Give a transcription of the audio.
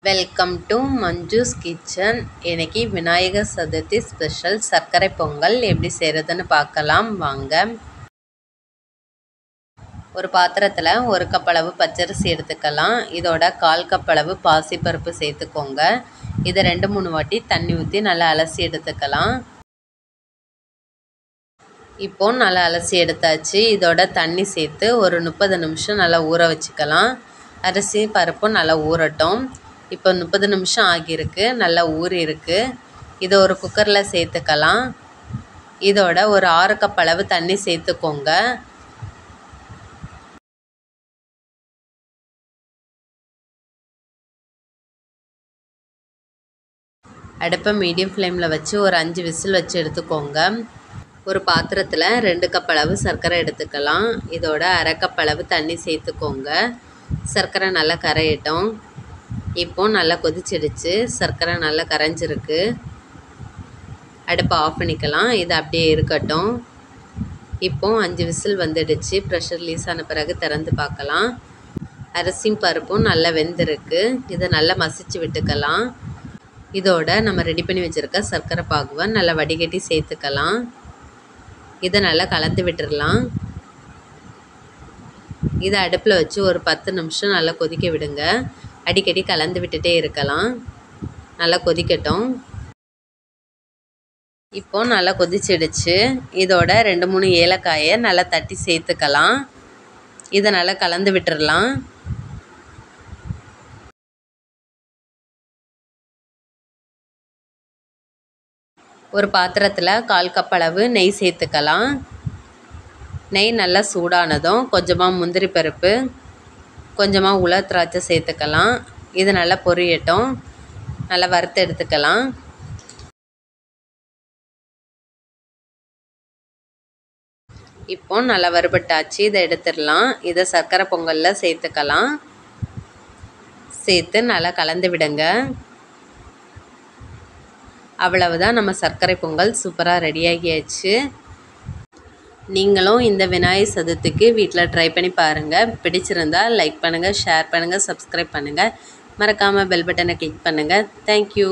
Welcome to Manju's kitchen. இன்னைக்கு Vinayagar Chaturthi special சர்க்கரை பொங்கல் எப்படி செய்கிறதுன்னு பார்க்கலாம் வாங்க. ஒரு பாத்திரத்தில் 1 கப் அளவு பச்சரிசி எடுத்துக்கலாம். இதோட 1/4 கப் அளவு பாசிப்பருப்பு சேர்த்துக்கோங்க. இதை 2-3 வாட்டி தண்ணி ஊற்றி நல்லா அலசி எடுத்துக்கலாம். இப்போ நல்லா அலசி எடுத்தாச்சு. இதோட தண்ணி சேர்த்து ஒரு 30 நிமிஷம் நல்லா ஊற வச்சுக்கலாம். அரிசி பருப்பும் நல்லா ஊறட்டும். இப்போ 30 நிமிஷம் ஆகியிருக்கு, நல்லா ஊறி இருக்கு. இதை ஒரு குக்கரில் சேர்த்துக்கலாம். இதோட ஒரு 6 கப் அளவு தண்ணி சேர்த்துக்கோங்க. அடுப்பை மீடியம் ஃப்ளேமில் வச்சு ஒரு 5 விசில் வச்சு எடுத்துக்கோங்க. ஒரு பாத்திரத்தில் 2 கப் அளவு சர்க்கரை எடுத்துக்கலாம். இதோட 1/2 கப் அளவு தண்ணி சேர்த்துக்கோங்க. சர்க்கரை நல்லா கரையட்டும். இப்போ நல்லா கொதிச்சிடுச்சு, சர்க்கரை நல்லா கரைஞ்சிருக்கு. அடுப்பை ஆஃப் பண்ணிக்கலாம். இது அப்படியே இருக்கட்டும். இப்போ 5 விசில் வந்துடுச்சு. ப்ரெஷர் ரிலீஸ் ஆன பிறகு திறந்து பார்க்கலாம். அரிசியும் பருப்பும் நல்லா வெந்திருக்கு. இதை நல்லா மசிச்சு விட்டுக்கலாம். இதோட நம்ம ரெடி பண்ணி வச்சுருக்க சர்க்கரை பாகுவை நல்லா வடிகட்டி சேர்த்துக்கலாம். இதை நல்லா கலந்து விட்டுடலாம். இதை அடுப்பில் வச்சு ஒரு 10 நிமிஷம் நல்லா கொதிக்க விடுங்க. அடிக்கடி கலந்து விட்டுட்டே இருக்கலாம். நல்லா கொதிக்கட்டும். இப்போ நல்லா கொதிச்சிடுச்சு. இதோட 2-3 ஏலக்காயை நல்லா தட்டி சேர்த்துக்கலாம். இதை நல்லா கலந்து விட்டுடலாம். ஒரு பாத்திரத்தில் 1/4 கப் அளவு நெய் சேர்த்துக்கலாம். நெய் நல்லா சூடானதும் கொஞ்சமாக முந்திரி பருப்பு, கொஞ்சமாக உலர் திராட்சை சேர்த்துக்கலாம். இது நல்லா பொரியட்டும். நல்லா வறுத்து எடுத்துக்கலாம். இப்போ நல்லா வறுபட்டாச்சு. இதை எடுத்துடலாம். இதை சர்க்கரை பொங்கலில் சேர்த்துக்கலாம். சேர்த்து நல்லா கலந்து விடுங்க. அவ்வளவுதான், நம்ம சர்க்கரை பொங்கல் சூப்பராக ரெடியாகியாச்சு. நீங்களும் இந்த விநாயகர் சதுர்த்திக்கு வீட்டில் ட்ரை பண்ணி பாருங்கள். பிடிச்சிருந்தா லைக் பண்ணுங்கள், ஷேர் பண்ணுங்கள், சப்ஸ்கிரைப் பண்ணுங்கள். மறக்காமல் பெல் பட்டனை கிளிக் பண்ணுங்கள். தேங்க்யூ.